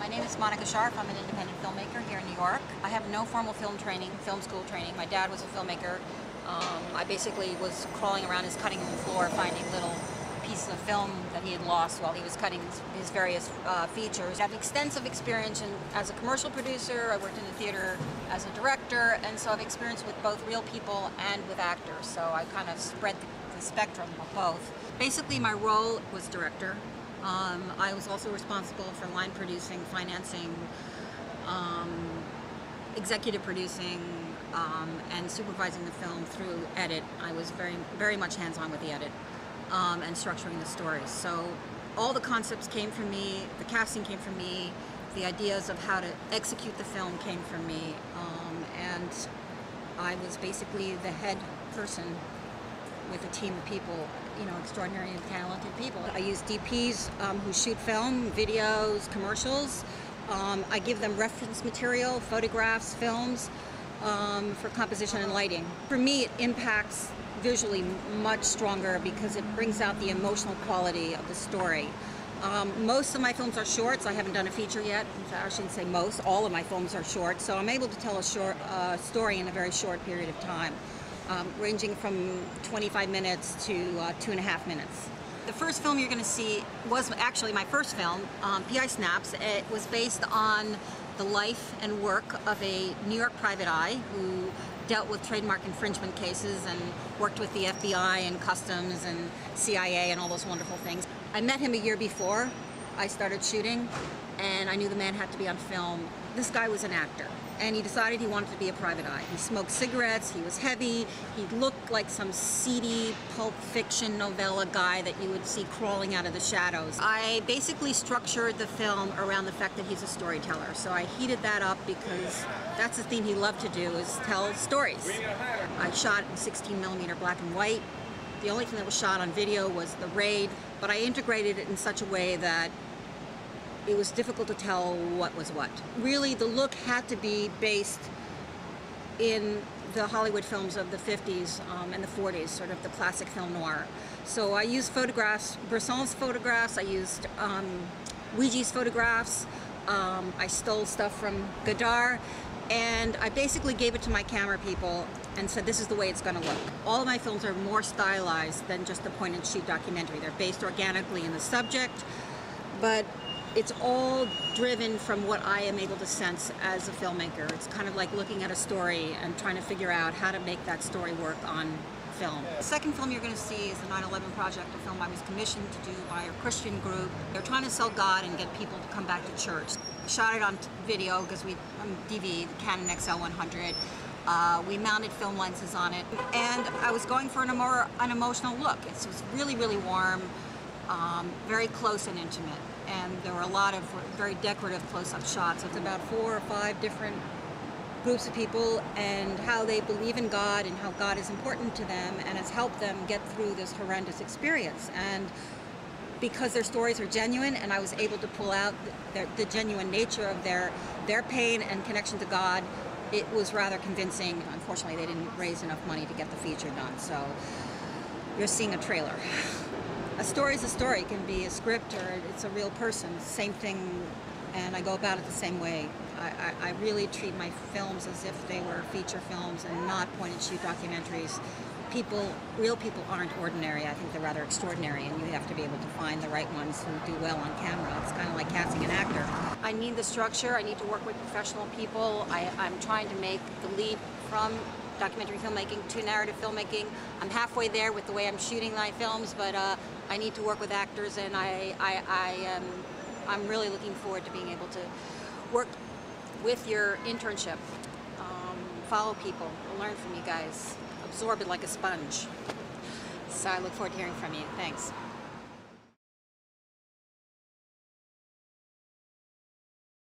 My name is Monica Sharp. I'm an independent filmmaker here in New York. I have no formal film training, film school training. My dad was a filmmaker. I basically was crawling around his cutting room floor finding little pieces of film that he had lost while he was cutting his various features. I have extensive experience as a commercial producer. I worked in the theater as a director, and so I've experience with both real people and with actors. So I kind of spread the spectrum of both. Basically, my role was director. I was also responsible for line producing, financing, executive producing, and supervising the film through edit. I was very much hands-on with the edit and structuring the stories. So all the concepts came from me, the casting came from me, the ideas of how to execute the film came from me, and I was basically the head person with a team of people, you know, extraordinary and talented people. I use DPs who shoot film, videos, commercials. I give them reference material, photographs, films for composition and lighting. For me, it impacts visually much stronger because it brings out the emotional quality of the story. Most of my films are shorts. I haven't done a feature yet. I shouldn't say most. All of my films are short, so I'm able to tell a short story in a very short period of time. Ranging from 25 minutes to 2.5 minutes. The first film you're going to see was actually my first film, PI Snaps. It was based on the life and work of a New York private eye who dealt with trademark infringement cases and worked with the FBI and Customs and CIA and all those wonderful things. I met him a year before I started shooting, and I knew the man had to be on film. This guy was an actor, and he decided he wanted to be a private eye. He smoked cigarettes, he was heavy, he looked like some seedy Pulp Fiction novella guy that you would see crawling out of the shadows. I basically structured the film around the fact that he's a storyteller, so I heated that up because that's the thing he loved to do, is tell stories. I shot in 16mm black and white. The only thing that was shot on video was the raid, but I integrated it in such a way that it was difficult to tell what was what. Really, the look had to be based in the Hollywood films of the 50s and the 40s, sort of the classic film noir. So I used photographs, Bresson's photographs, I used Ouija's photographs, I stole stuff from Godard, and I basically gave it to my camera people and said, this is the way it's going to look. All of my films are more stylized than just a point-and-shoot documentary. They're based organically in the subject, but it's all driven from what I am able to sense as a filmmaker. It's kind of like looking at a story and trying to figure out how to make that story work on film. The second film you're going to see is the 9/11 Project, a film I was commissioned to do by a Christian group. They're trying to sell God and get people to come back to church. I shot it on video because on DV, the Canon XL100. We mounted film lenses on it, and I was going for an emotional look. It was really, really warm, very close and intimate. And there were a lot of very decorative close-up shots. It's about 4 or 5 different groups of people and how they believe in God and how God is important to them and has helped them get through this horrendous experience. And because their stories are genuine and I was able to pull out the genuine nature of their pain and connection to God, it was rather convincing. Unfortunately, they didn't raise enough money to get the feature done, so you're seeing a trailer. A story is a story. It can be a script or it's a real person. Same thing, and I go about it the same way. I really treat my films as if they were feature films and not point-and-shoot documentaries. Real people aren't ordinary. I think they're rather extraordinary, and you have to be able to find the right ones who do well on camera. It's kind of like casting an actor. I need the structure. I need to work with professional people. I'm trying to make the leap from documentary filmmaking to narrative filmmaking. I'm halfway there with the way I'm shooting my films, but I need to work with actors, and I'm really looking forward to being able to work with your internship. Follow people, learn from you guys, absorb it like a sponge. So I look forward to hearing from you. Thanks.